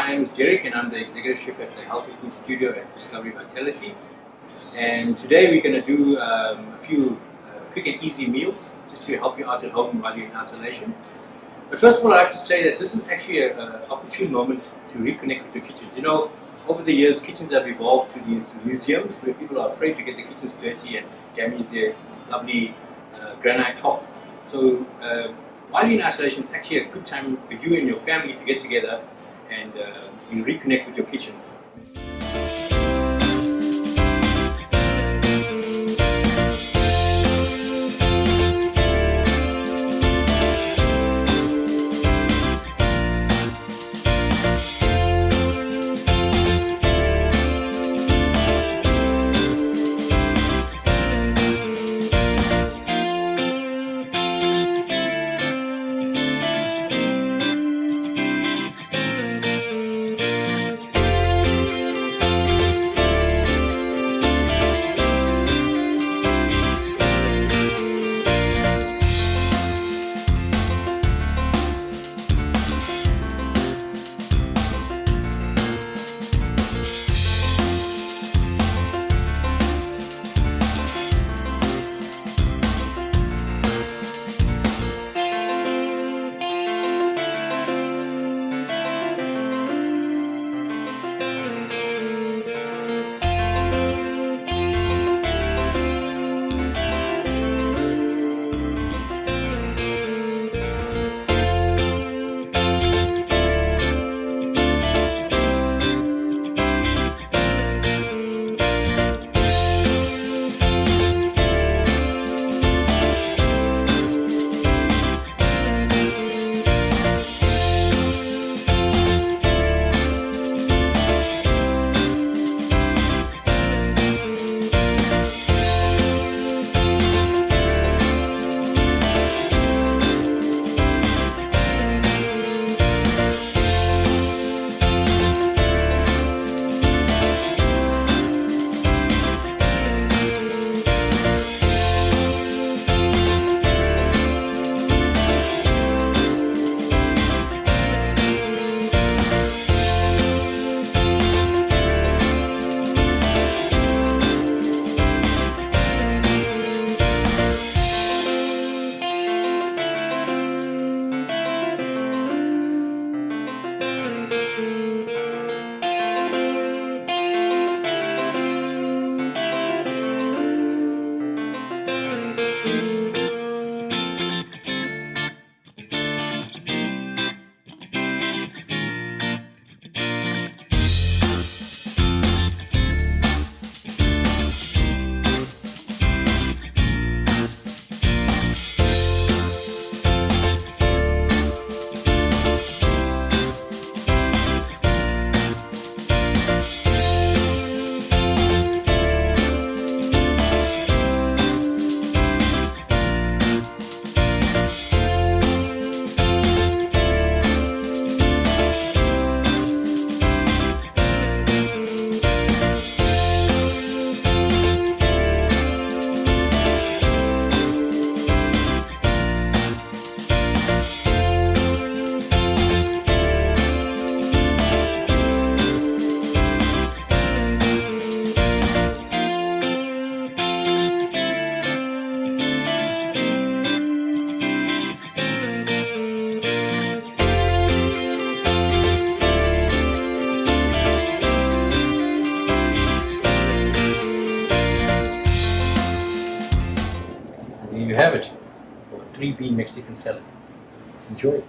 My name is Dereck and I'm the executive chef at the HealthyFood Studio at Discovery Vitality. And today we're going to do a few quick and easy meals just to help you out at home while you're in isolation. But first of all, I'd like to say that this is actually an opportune moment to reconnect with your kitchens. You know, over the years, kitchens have evolved to these museums where people are afraid to get their kitchens dirty and damage their lovely granite tops. So while you're in isolation, it's actually a good time for you and your family to get together and you reconnect with your kitchens. There you have it, 3-bean Mexican salad. Enjoy.